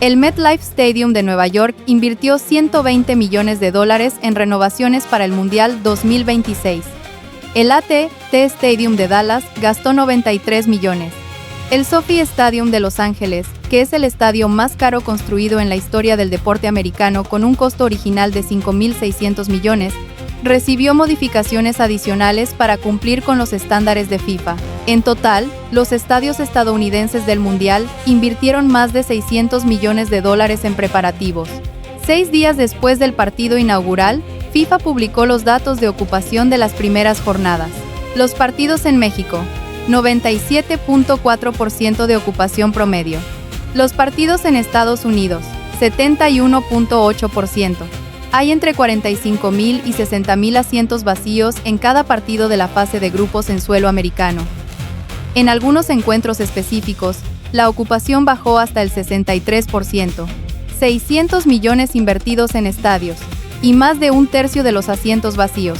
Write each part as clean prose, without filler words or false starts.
El MetLife Stadium de Nueva York invirtió $120 millones en renovaciones para el Mundial 2026. El AT&T Stadium de Dallas gastó 93 millones. El SoFi Stadium de Los Ángeles, que es el estadio más caro construido en la historia del deporte americano con un costo original de 5.600 millones, recibió modificaciones adicionales para cumplir con los estándares de FIFA. En total, los estadios estadounidenses del Mundial invirtieron más de $600 millones en preparativos. 6 días después del partido inaugural, FIFA publicó los datos de ocupación de las primeras jornadas. Los partidos en México: 97.4% de ocupación promedio. Los partidos en Estados Unidos: 71.8%. Hay entre 45.000 y 60.000 asientos vacíos en cada partido de la fase de grupos en suelo americano. En algunos encuentros específicos, la ocupación bajó hasta el 63%. 600 millones invertidos en estadios, y más de un tercio de los asientos vacíos.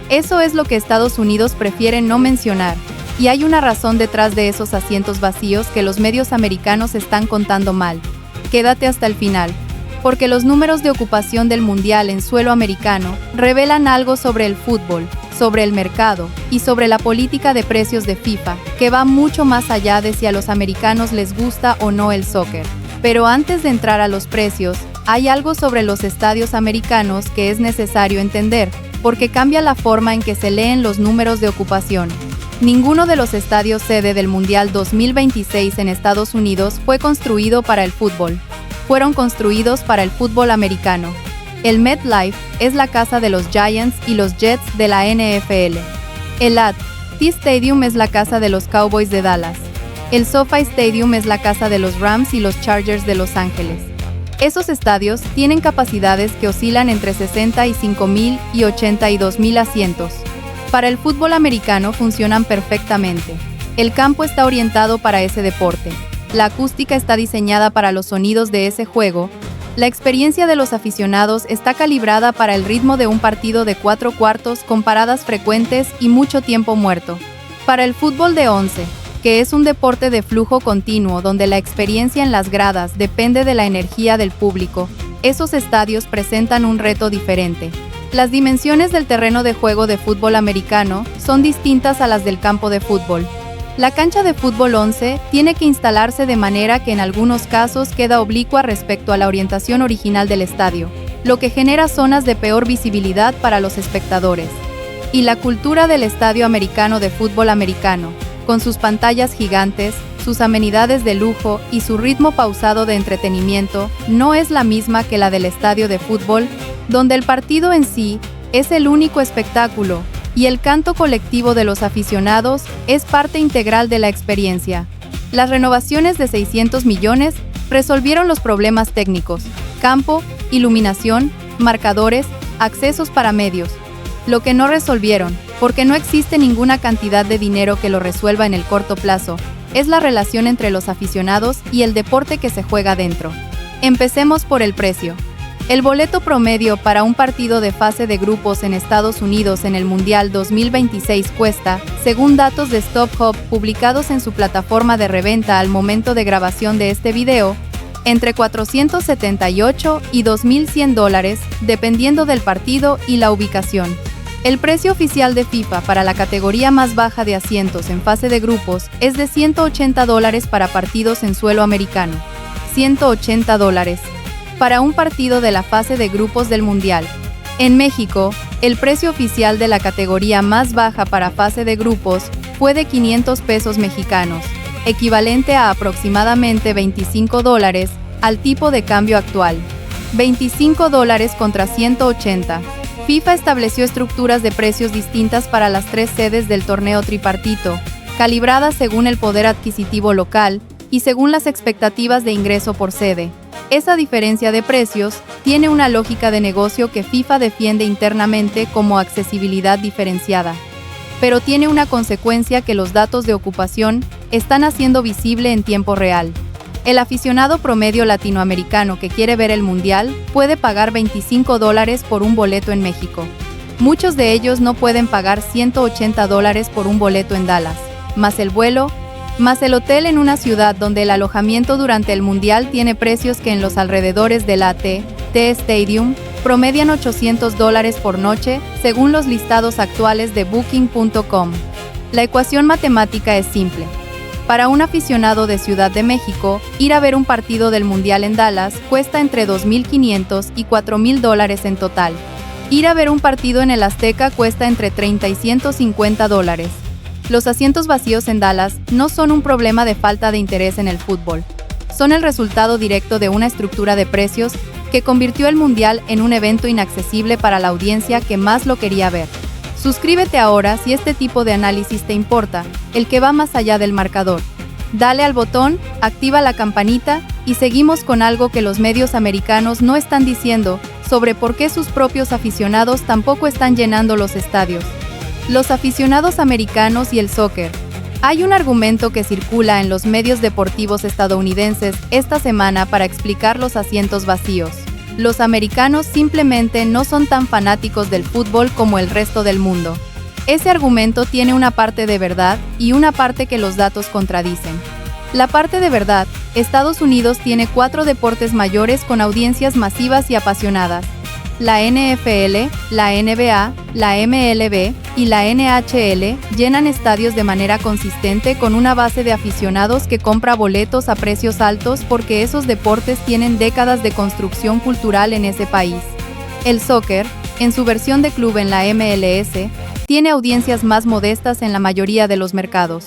Eso es lo que Estados Unidos prefiere no mencionar, y hay una razón detrás de esos asientos vacíos que los medios americanos están contando mal. Quédate hasta el final, porque los números de ocupación del Mundial en suelo americano revelan algo sobre el fútbol, sobre el mercado y sobre la política de precios de FIFA, que va mucho más allá de si a los americanos les gusta o no el soccer. Pero antes de entrar a los precios, hay algo sobre los estadios americanos que es necesario entender, porque cambia la forma en que se leen los números de ocupación. Ninguno de los estadios sede del Mundial 2026 en Estados Unidos fue construido para el fútbol. Fueron construidos para el fútbol americano. El MetLife es la casa de los Giants y los Jets de la NFL. El AT&T Stadium es la casa de los Cowboys de Dallas. El SoFi Stadium es la casa de los Rams y los Chargers de Los Ángeles. Esos estadios tienen capacidades que oscilan entre 65.000 y 82.000 asientos. Para el fútbol americano funcionan perfectamente. El campo está orientado para ese deporte. La acústica está diseñada para los sonidos de ese juego. La experiencia de los aficionados está calibrada para el ritmo de un partido de 4 cuartos con paradas frecuentes y mucho tiempo muerto. Para el fútbol de 11, que es un deporte de flujo continuo donde la experiencia en las gradas depende de la energía del público, esos estadios presentan un reto diferente. Las dimensiones del terreno de juego de fútbol americano son distintas a las del campo de fútbol. La cancha de fútbol 11 tiene que instalarse de manera que en algunos casos queda oblicua respecto a la orientación original del estadio, lo que genera zonas de peor visibilidad para los espectadores. Y la cultura del estadio americano de fútbol americano, con sus pantallas gigantes, sus amenidades de lujo y su ritmo pausado de entretenimiento, no es la misma que la del estadio de fútbol, donde el partido en sí es el único espectáculo, y el canto colectivo de los aficionados es parte integral de la experiencia. Las renovaciones de 600 millones resolvieron los problemas técnicos: campo, iluminación, marcadores, accesos para medios. Lo que no resolvieron, porque no existe ninguna cantidad de dinero que lo resuelva en el corto plazo, es la relación entre los aficionados y el deporte que se juega dentro. Empecemos por el precio. El boleto promedio para un partido de fase de grupos en Estados Unidos en el Mundial 2026 cuesta, según datos de StubHub publicados en su plataforma de reventa al momento de grabación de este video, entre $478 y $2.100, dependiendo del partido y la ubicación. El precio oficial de FIFA para la categoría más baja de asientos en fase de grupos es de $180 para partidos en suelo americano. $180 para un partido de la fase de grupos del Mundial. En México, el precio oficial de la categoría más baja para fase de grupos fue de 500 pesos mexicanos, equivalente a aproximadamente $25 al tipo de cambio actual. $25 contra 180. FIFA estableció estructuras de precios distintas para las 3 sedes del torneo tripartito, calibradas según el poder adquisitivo local y según las expectativas de ingreso por sede. Esa diferencia de precios tiene una lógica de negocio que FIFA defiende internamente como accesibilidad diferenciada. Pero tiene una consecuencia que los datos de ocupación están haciendo visible en tiempo real. El aficionado promedio latinoamericano que quiere ver el Mundial puede pagar $25 por un boleto en México. Muchos de ellos no pueden pagar $180 por un boleto en Dallas, más el vuelo, más el hotel en una ciudad donde el alojamiento durante el Mundial tiene precios que en los alrededores del AT&T Stadium promedian $800 por noche, según los listados actuales de Booking.com. La ecuación matemática es simple. Para un aficionado de Ciudad de México, ir a ver un partido del Mundial en Dallas cuesta entre $2,500 y $4,000 en total. Ir a ver un partido en el Azteca cuesta entre $30 y $150. Los asientos vacíos en Dallas no son un problema de falta de interés en el fútbol. Son el resultado directo de una estructura de precios que convirtió el Mundial en un evento inaccesible para la audiencia que más lo quería ver. Suscríbete ahora si este tipo de análisis te importa, el que va más allá del marcador. Dale al botón, activa la campanita y seguimos con algo que los medios americanos no están diciendo sobre por qué sus propios aficionados tampoco están llenando los estadios. Los aficionados americanos y el soccer. Hay un argumento que circula en los medios deportivos estadounidenses esta semana para explicar los asientos vacíos. Los americanos simplemente no son tan fanáticos del fútbol como el resto del mundo. Ese argumento tiene una parte de verdad y una parte que los datos contradicen. La parte de verdad, Estados Unidos tiene 4 deportes mayores con audiencias masivas y apasionadas. La NFL, la NBA, la MLB y la NHL llenan estadios de manera consistente con una base de aficionados que compra boletos a precios altos porque esos deportes tienen décadas de construcción cultural en ese país. El soccer, en su versión de club en la MLS, tiene audiencias más modestas en la mayoría de los mercados.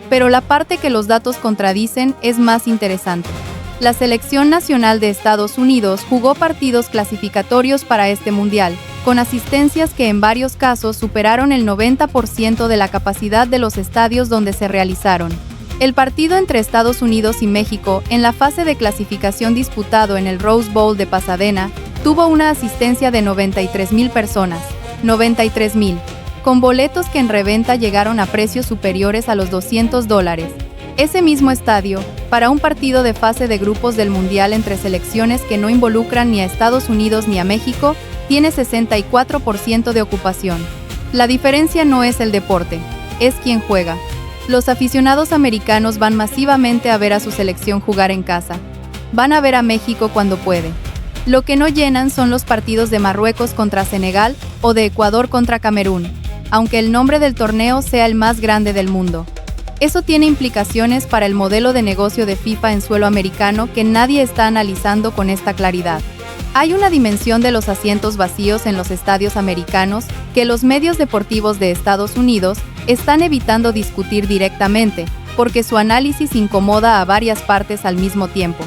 Pero la parte que los datos contradicen es más interesante. La selección nacional de Estados Unidos jugó partidos clasificatorios para este mundial, con asistencias que en varios casos superaron el 90% de la capacidad de los estadios donde se realizaron. El partido entre Estados Unidos y México, en la fase de clasificación disputado en el Rose Bowl de Pasadena, tuvo una asistencia de 93,000 personas, 93,000, con boletos que en reventa llegaron a precios superiores a los $200. Ese mismo estadio, para un partido de fase de grupos del Mundial entre selecciones que no involucran ni a Estados Unidos ni a México, tiene 64% de ocupación. La diferencia no es el deporte, es quien juega. Los aficionados americanos van masivamente a ver a su selección jugar en casa. Van a ver a México cuando puede. Lo que no llenan son los partidos de Marruecos contra Senegal o de Ecuador contra Camerún, aunque el nombre del torneo sea el más grande del mundo. Eso tiene implicaciones para el modelo de negocio de FIFA en suelo americano que nadie está analizando con esta claridad. Hay una dimensión de los asientos vacíos en los estadios americanos que los medios deportivos de Estados Unidos están evitando discutir directamente, porque su análisis incomoda a varias partes al mismo tiempo.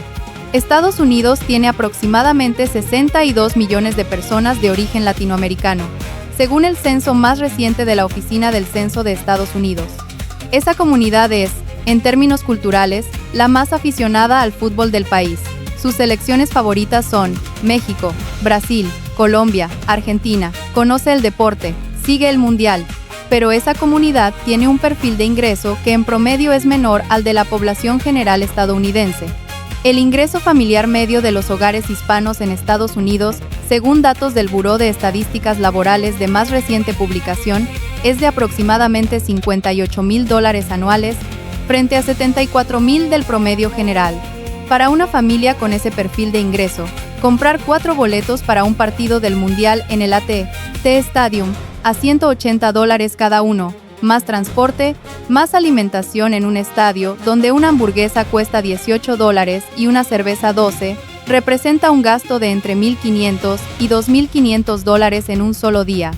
Estados Unidos tiene aproximadamente 62 millones de personas de origen latinoamericano, según el censo más reciente de la Oficina del Censo de Estados Unidos. Esa comunidad es, en términos culturales, la más aficionada al fútbol del país. Sus selecciones favoritas son México, Brasil, Colombia, Argentina. Conoce el deporte, sigue el mundial. Pero esa comunidad tiene un perfil de ingreso que en promedio es menor al de la población general estadounidense. El ingreso familiar medio de los hogares hispanos en Estados Unidos, según datos del Buró de Estadísticas Laborales de más reciente publicación, es de aproximadamente $58,000 anuales, frente a $74,000 del promedio general. Para una familia con ese perfil de ingreso, comprar 4 boletos para un partido del Mundial en el AT&T Stadium, a $180 cada uno, más transporte, más alimentación en un estadio donde una hamburguesa cuesta $18 y una cerveza $12, representa un gasto de entre $1,500 y $2,500 en un solo día.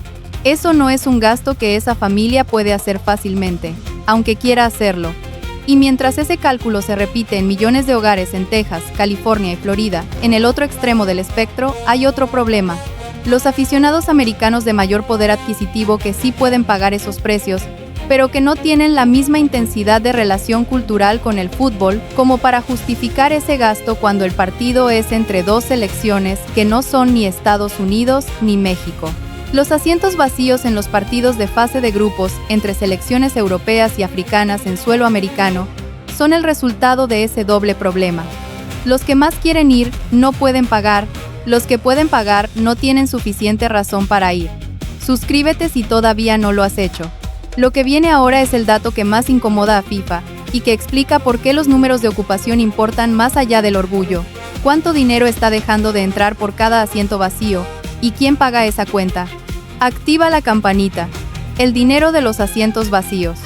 Eso no es un gasto que esa familia puede hacer fácilmente, aunque quiera hacerlo. Y mientras ese cálculo se repite en millones de hogares en Texas, California y Florida, en el otro extremo del espectro hay otro problema. Los aficionados americanos de mayor poder adquisitivo que sí pueden pagar esos precios, pero que no tienen la misma intensidad de relación cultural con el fútbol como para justificar ese gasto cuando el partido es entre 2 selecciones que no son ni Estados Unidos ni México. Los asientos vacíos en los partidos de fase de grupos entre selecciones europeas y africanas en suelo americano son el resultado de ese doble problema. Los que más quieren ir no pueden pagar, los que pueden pagar no tienen suficiente razón para ir. Suscríbete si todavía no lo has hecho. Lo que viene ahora es el dato que más incomoda a FIFA, y que explica por qué los números de ocupación importan más allá del orgullo, cuánto dinero está dejando de entrar por cada asiento vacío, y quién paga esa cuenta. Activa la campanita. El dinero de los asientos vacíos.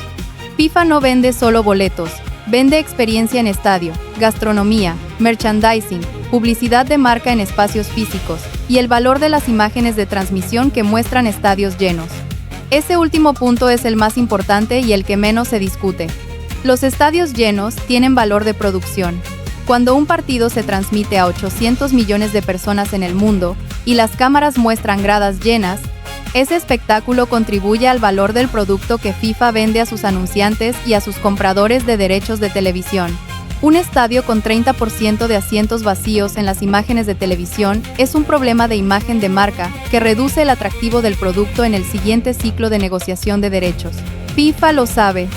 FIFA no vende solo boletos, vende experiencia en estadio, gastronomía, merchandising, publicidad de marca en espacios físicos, y el valor de las imágenes de transmisión que muestran estadios llenos. Ese último punto es el más importante y el que menos se discute. Los estadios llenos tienen valor de producción. Cuando un partido se transmite a 800 millones de personas en el mundo, y las cámaras muestran gradas llenas, ese espectáculo contribuye al valor del producto que FIFA vende a sus anunciantes y a sus compradores de derechos de televisión. Un estadio con 30% de asientos vacíos en las imágenes de televisión es un problema de imagen de marca que reduce el atractivo del producto en el siguiente ciclo de negociación de derechos. FIFA lo sabe,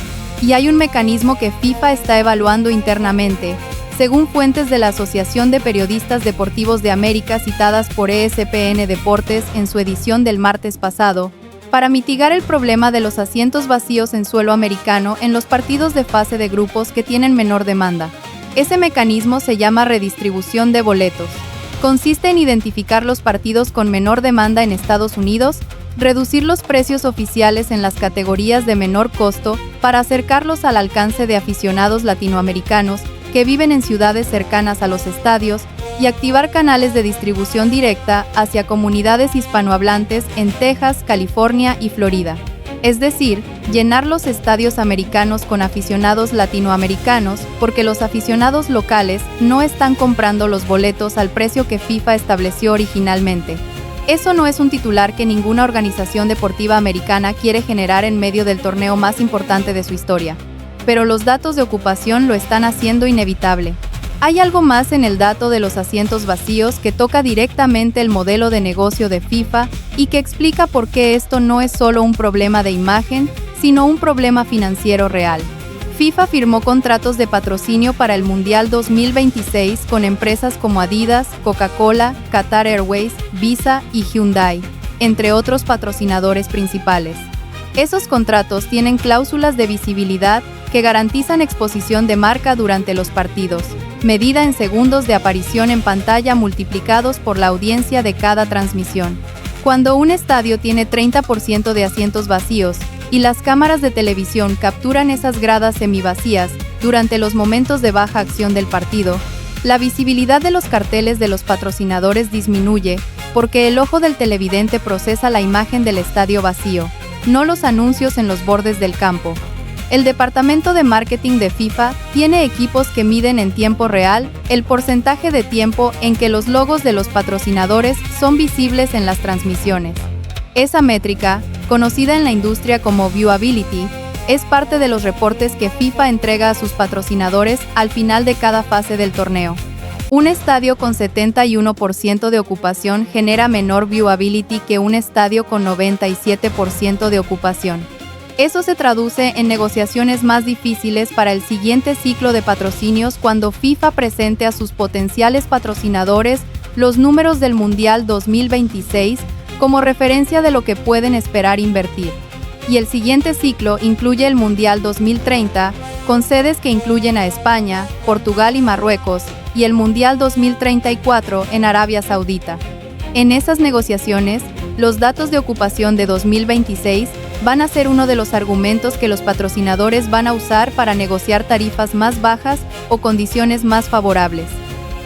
y hay un mecanismo que FIFA está evaluando internamente, según fuentes de la Asociación de Periodistas Deportivos de América citadas por ESPN Deportes en su edición del martes pasado, para mitigar el problema de los asientos vacíos en suelo americano en los partidos de fase de grupos que tienen menor demanda. Ese mecanismo se llama redistribución de boletos. Consiste en identificar los partidos con menor demanda en Estados Unidos, reducir los precios oficiales en las categorías de menor costo para acercarlos al alcance de aficionados latinoamericanos que viven en ciudades cercanas a los estadios, y activar canales de distribución directa hacia comunidades hispanohablantes en Texas, California y Florida. Es decir, llenar los estadios americanos con aficionados latinoamericanos, porque los aficionados locales no están comprando los boletos al precio que FIFA estableció originalmente. Eso no es un titular que ninguna organización deportiva americana quiere generar en medio del torneo más importante de su historia. Pero los datos de ocupación lo están haciendo inevitable. Hay algo más en el dato de los asientos vacíos que toca directamente el modelo de negocio de FIFA y que explica por qué esto no es solo un problema de imagen, sino un problema financiero real. FIFA firmó contratos de patrocinio para el Mundial 2026 con empresas como Adidas, Coca-Cola, Qatar Airways, Visa y Hyundai, entre otros patrocinadores principales. Esos contratos tienen cláusulas de visibilidad que garantizan exposición de marca durante los partidos, medida en segundos de aparición en pantalla multiplicados por la audiencia de cada transmisión. Cuando un estadio tiene 30% de asientos vacíos, y las cámaras de televisión capturan esas gradas semivacías durante los momentos de baja acción del partido, la visibilidad de los carteles de los patrocinadores disminuye, porque el ojo del televidente procesa la imagen del estadio vacío, no los anuncios en los bordes del campo. El departamento de marketing de FIFA tiene equipos que miden en tiempo real el porcentaje de tiempo en que los logos de los patrocinadores son visibles en las transmisiones. Esa métrica, conocida en la industria como viewability, es parte de los reportes que FIFA entrega a sus patrocinadores al final de cada fase del torneo. Un estadio con 71% de ocupación genera menor viewability que un estadio con 97% de ocupación. Eso se traduce en negociaciones más difíciles para el siguiente ciclo de patrocinios cuando FIFA presente a sus potenciales patrocinadores los números del Mundial 2026 como referencia de lo que pueden esperar invertir. Y el siguiente ciclo incluye el Mundial 2030, con sedes que incluyen a España, Portugal y Marruecos, y el Mundial 2034 en Arabia Saudita. En esas negociaciones, los datos de ocupación de 2026 van a ser uno de los argumentos que los patrocinadores van a usar para negociar tarifas más bajas o condiciones más favorables.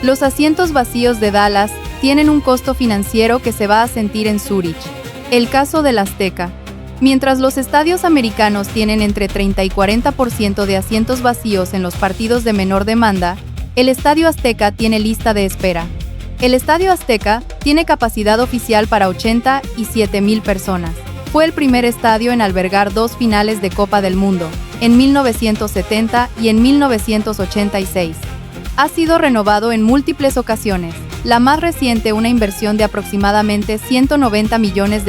Los asientos vacíos de Dallas tienen un costo financiero que se va a sentir en Zúrich. El caso del Azteca. Mientras los estadios americanos tienen entre 30 y 40% de asientos vacíos en los partidos de menor demanda, el Estadio Azteca tiene lista de espera. El Estadio Azteca tiene capacidad oficial para 87,000 personas. Fue el primer estadio en albergar 2 finales de Copa del Mundo, en 1970 y en 1986. Ha sido renovado en múltiples ocasiones, la más reciente una inversión de aproximadamente $190 millones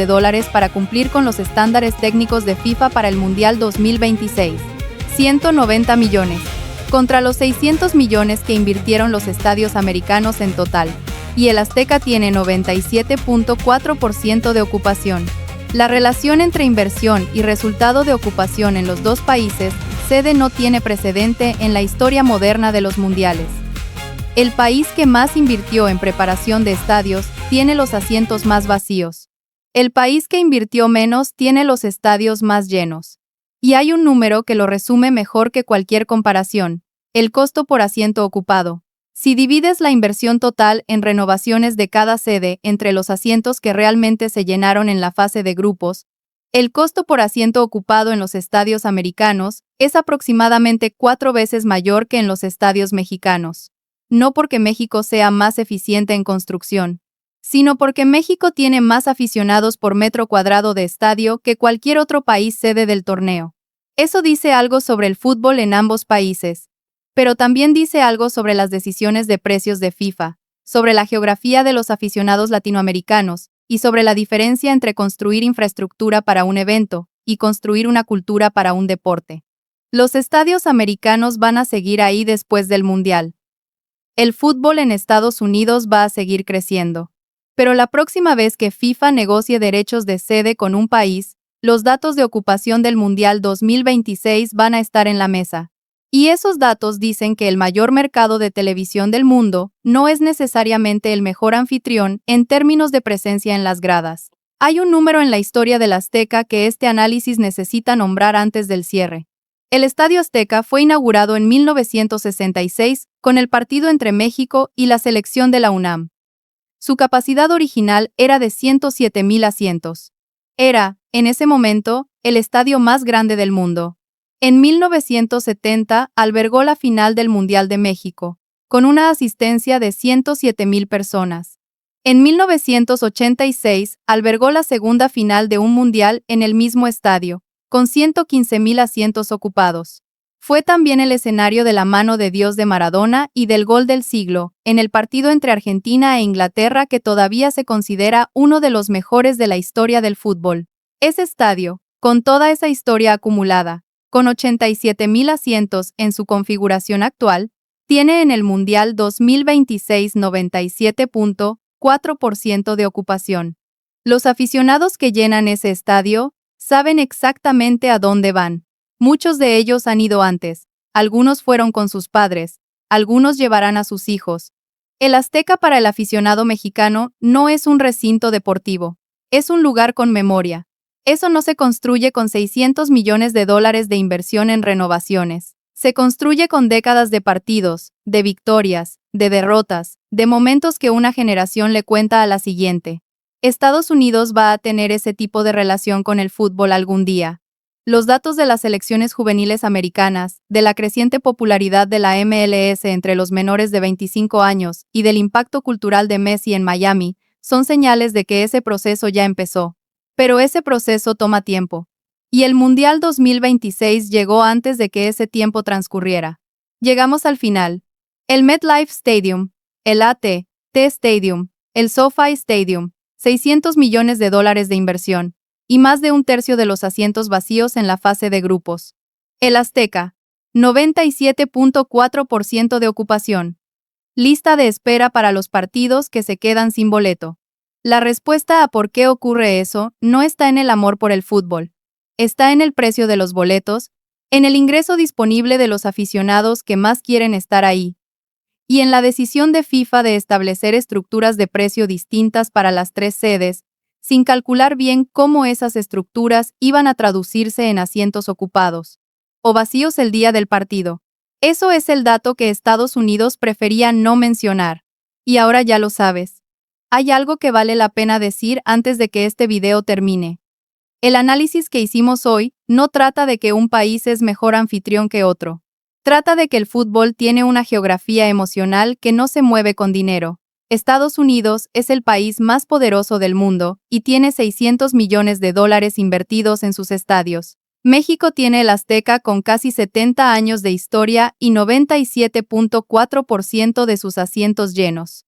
para cumplir con los estándares técnicos de FIFA para el Mundial 2026. 190 millones, contra los 600 millones que invirtieron los estadios americanos en total, y el Azteca tiene 97.4% de ocupación. La relación entre inversión y resultado de ocupación en los dos países sede no tiene precedente en la historia moderna de los mundiales. El país que más invirtió en preparación de estadios tiene los asientos más vacíos. El país que invirtió menos tiene los estadios más llenos. Y hay un número que lo resume mejor que cualquier comparación: el costo por asiento ocupado. Si divides la inversión total en renovaciones de cada sede entre los asientos que realmente se llenaron en la fase de grupos, el costo por asiento ocupado en los estadios americanos es aproximadamente 4 veces mayor que en los estadios mexicanos. No porque México sea más eficiente en construcción, sino porque México tiene más aficionados por metro cuadrado de estadio que cualquier otro país sede del torneo. Eso dice algo sobre el fútbol en ambos países, pero también dice algo sobre las decisiones de precios de FIFA, sobre la geografía de los aficionados latinoamericanos, y sobre la diferencia entre construir infraestructura para un evento y construir una cultura para un deporte. Los estadios americanos van a seguir ahí después del Mundial. El fútbol en Estados Unidos va a seguir creciendo. Pero la próxima vez que FIFA negocie derechos de sede con un país, los datos de ocupación del Mundial 2026 van a estar en la mesa. Y esos datos dicen que el mayor mercado de televisión del mundo no es necesariamente el mejor anfitrión en términos de presencia en las gradas. Hay un número en la historia del Azteca que este análisis necesita nombrar antes del cierre. El Estadio Azteca fue inaugurado en 1966 con el partido entre México y la selección de la UNAM. Su capacidad original era de 107,000 asientos. Era, en ese momento, el estadio más grande del mundo. En 1970 albergó la final del Mundial de México, con una asistencia de 107,000 personas. En 1986 albergó la segunda final de un mundial en el mismo estadio, con 115,000 asientos ocupados. Fue también el escenario de la mano de Dios de Maradona y del gol del siglo, en el partido entre Argentina e Inglaterra que todavía se considera uno de los mejores de la historia del fútbol. Ese estadio, con toda esa historia acumulada, con 87,000 asientos en su configuración actual, tiene en el Mundial 2026 97.4% de ocupación. Los aficionados que llenan ese estadio saben exactamente a dónde van. Muchos de ellos han ido antes, algunos fueron con sus padres, algunos llevarán a sus hijos. El Azteca para el aficionado mexicano no es un recinto deportivo, es un lugar con memoria. Eso no se construye con $600 millones de inversión en renovaciones. Se construye con décadas de partidos, de victorias, de derrotas, de momentos que una generación le cuenta a la siguiente. Estados Unidos va a tener ese tipo de relación con el fútbol algún día. Los datos de las selecciones juveniles americanas, de la creciente popularidad de la MLS entre los menores de 25 años y del impacto cultural de Messi en Miami, son señales de que ese proceso ya empezó. Pero ese proceso toma tiempo. Y el Mundial 2026 llegó antes de que ese tiempo transcurriera. Llegamos al final. El MetLife Stadium, el AT&T Stadium, el SoFi Stadium, $600 millones de inversión, y más de un tercio de los asientos vacíos en la fase de grupos. El Azteca, 97.4% de ocupación. Lista de espera para los partidos que se quedan sin boleto. La respuesta a por qué ocurre eso no está en el amor por el fútbol. Está en el precio de los boletos, en el ingreso disponible de los aficionados que más quieren estar ahí, y en la decisión de FIFA de establecer estructuras de precio distintas para las 3 sedes, sin calcular bien cómo esas estructuras iban a traducirse en asientos ocupados o vacíos el día del partido. Eso es el dato que Estados Unidos prefería no mencionar. Y ahora ya lo sabes. Hay algo que vale la pena decir antes de que este video termine. El análisis que hicimos hoy no trata de que un país es mejor anfitrión que otro. Trata de que el fútbol tiene una geografía emocional que no se mueve con dinero. Estados Unidos es el país más poderoso del mundo y tiene $600 millones invertidos en sus estadios. México tiene el Azteca con casi 70 años de historia y 97.4% de sus asientos llenos.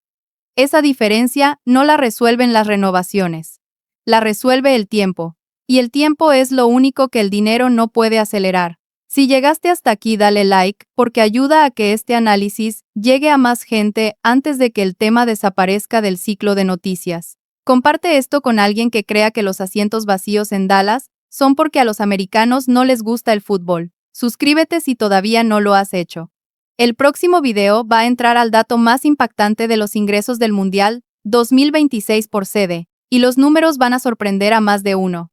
Esa diferencia no la resuelven las renovaciones. La resuelve el tiempo. Y el tiempo es lo único que el dinero no puede acelerar. Si llegaste hasta aquí, dale like, porque ayuda a que este análisis llegue a más gente antes de que el tema desaparezca del ciclo de noticias. Comparte esto con alguien que crea que los asientos vacíos en Dallas son porque a los americanos no les gusta el fútbol. Suscríbete si todavía no lo has hecho. El próximo video va a entrar al dato más impactante de los ingresos del Mundial 2026 por sede, y los números van a sorprender a más de uno.